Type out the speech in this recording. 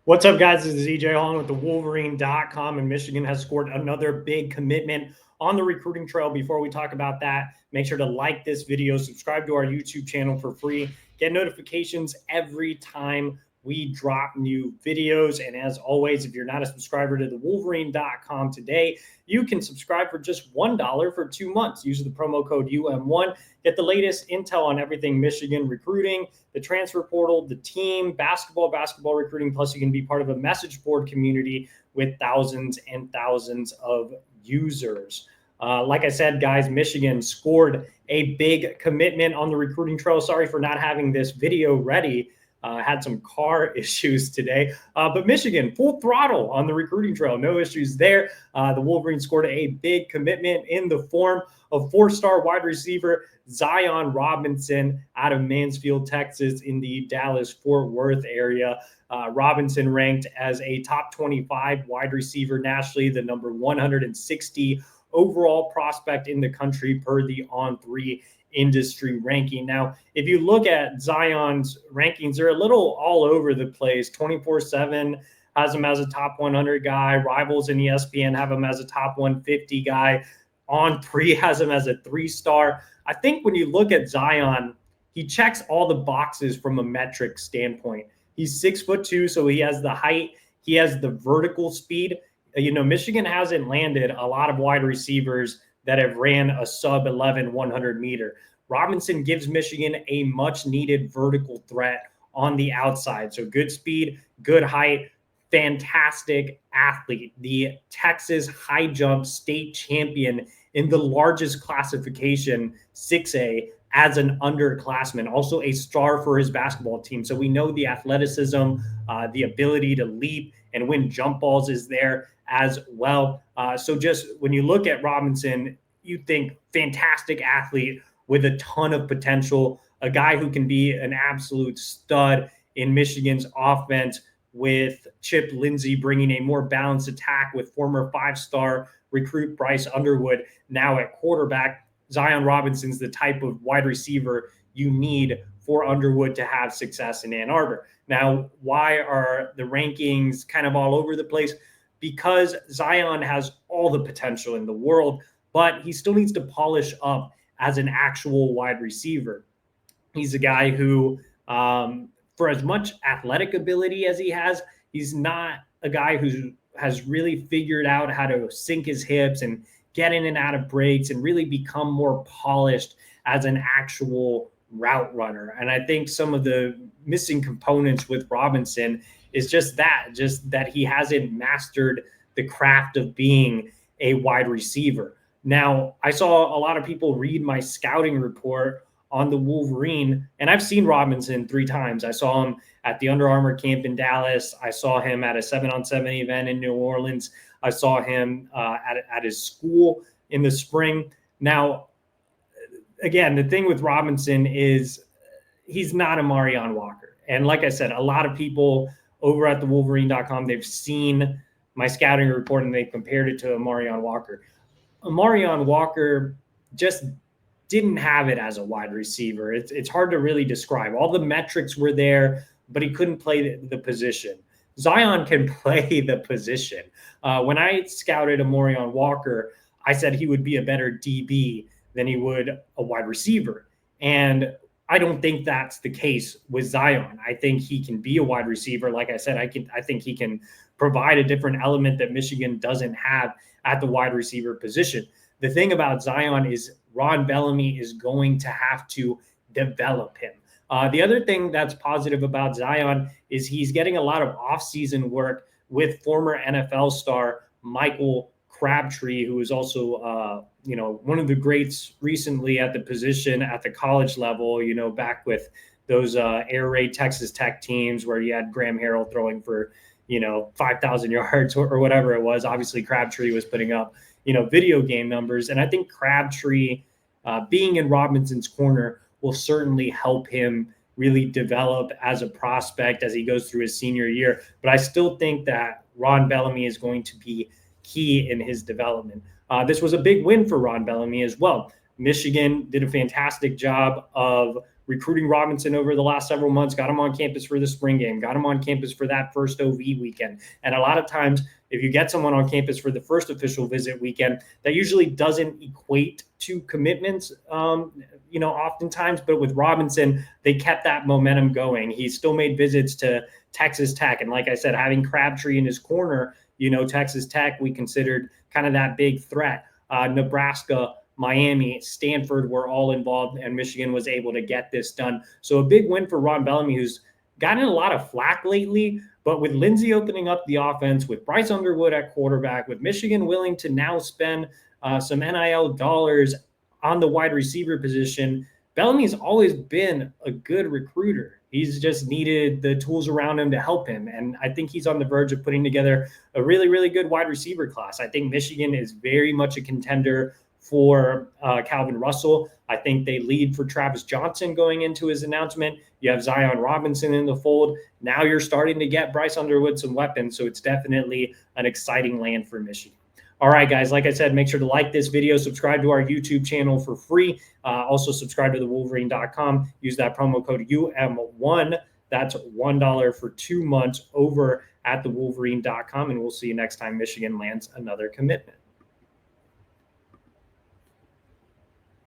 What's up, guys? This is EJ Hong with the Wolverine.com, and Michigan has scored another big commitment on the recruiting trail. Before we talk about that, make sure to like this video, subscribe to our YouTube channel for free, get notifications every time we drop new videos. And as always, if you're not a subscriber to the Wolverine.com today, you can subscribe for just $1 for 2 months. Use the promo code UM1. Get the latest intel on everything Michigan recruiting, the transfer portal, the team, basketball recruiting. Plus, you can be part of a message board community with thousands and thousands of users. Like I said, guys, Michigan scored a big commitment on the recruiting trail. Sorry for not having this video ready. Had some car issues today, but Michigan full throttle on the recruiting trail. No issues there. The Wolverines scored a big commitment in the form of four-star wide receiver Zion Robinson out of Mansfield, Texas, in the Dallas-Fort Worth area. Robinson ranked as a top 25 wide receiver nationally, the number 160 overall prospect in the country per the On3 industry ranking. Now, if you look at Zion's rankings, they're a little all over the place. 24/7 has him as a top 100 guy. Rivals and ESPN have him as a top 150 guy. On3 has him as a 3-star. I think when you look at Zion, he checks all the boxes from a metric standpoint. He's 6'2", so he has the height. He has the vertical speed. Michigan hasn't landed a lot of wide receivers that have ran a sub 11 100 meter. Robinson gives Michigan a much needed vertical threat on the outside. So good speed, good height, fantastic athlete. The Texas high jump state champion in the largest classification, 6A, as an underclassman, also a star for his basketball team. So we know the athleticism, the ability to leap and win jump balls is there as well. So just when you look at Robinson, you think fantastic athlete with a ton of potential, a guy who can be an absolute stud in Michigan's offense, with Chip Lindsey bringing a more balanced attack with former 5-star recruit Bryce Underwood now at quarterback. Zion Robinson's the type of wide receiver you need for Underwood to have success in Ann Arbor. Now, why are the rankings kind of all over the place? Because Zion has all the potential in the world, but he still needs to polish up as an actual wide receiver. He's a guy who, for as much athletic ability as he has, he's not a guy who has really figured out how to sink his hips and get in and out of breaks and really become more polished as an actual route runner. And I think some of the missing components with Robinson is just that he hasn't mastered the craft of being a wide receiver. Now, I saw a lot of people read my scouting report on the Wolverine, and I've seen Robinson 3 times. I saw him at the Under Armour camp in Dallas. I saw him at a 7-on-7 event in New Orleans. I saw him at his school in the spring. Now, again, the thing with Robinson is he's not a Marion Walker. And like I said, a lot of people over at the Wolverine.com, they've seen my scouting report and they compared it to a Marion Walker. Marion Walker just didn't have it as a wide receiver. It's hard to really describe. All the metrics were there, but he couldn't play the position. Zion can play the position. When I scouted a Marion Walker, I said he would be a better DB than he would a wide receiver. And I don't think that's the case with Zion. I think he can be a wide receiver. Like I said, I think he can provide a different element that Michigan doesn't have at the wide receiver position. The thing about Zion is Ron Bellamy is going to have to develop him. The other thing that's positive about Zion is he's getting a lot of offseason work with former NFL star Michael Crabtree, who is also, one of the greats recently at the position at the college level, back with those air raid Texas Tech teams where you had Graham Harrell throwing for, 5,000 yards or whatever it was. Obviously, Crabtree was putting up, video game numbers. And I think Crabtree being in Robinson's corner will certainly help him really develop as a prospect as he goes through his senior year. But I still think that Ron Bellamy is going to be key in his development. This was a big win for Ron Bellamy as well. Michigan did a fantastic job of recruiting Robinson over the last several months, got him on campus for the spring game, got him on campus for that first OV weekend. And a lot of times, if you get someone on campus for the first official visit weekend, that usually doesn't equate to commitments, oftentimes. But with Robinson, they kept that momentum going. He still made visits to Texas Tech. And like I said, having Crabtree in his corner, Texas Tech, we considered kind of that big threat. Nebraska, Miami, Stanford were all involved, and Michigan was able to get this done. So a big win for Ron Bellamy, who's gotten a lot of flack lately, but with Lindsey opening up the offense, with Bryce Underwood at quarterback, with Michigan willing to now spend some NIL dollars on the wide receiver position, Bellamy's always been a good recruiter. He's just needed the tools around him to help him. And I think he's on the verge of putting together a really, really good wide receiver class. I think Michigan is very much a contender for Calvin Russell. I think they lead for Travis Johnson going into his announcement. You have Zion Robinson in the fold. Now you're starting to get Bryce Underwood some weapons. So it's definitely an exciting land for Michigan. All right, guys, like I said, make sure to like this video, subscribe to our YouTube channel for free. Also subscribe to the Wolverine.com. Use that promo code UM1. That's $1 for 2 months over at the Wolverine.com. And we'll see you next time Michigan lands another commitment.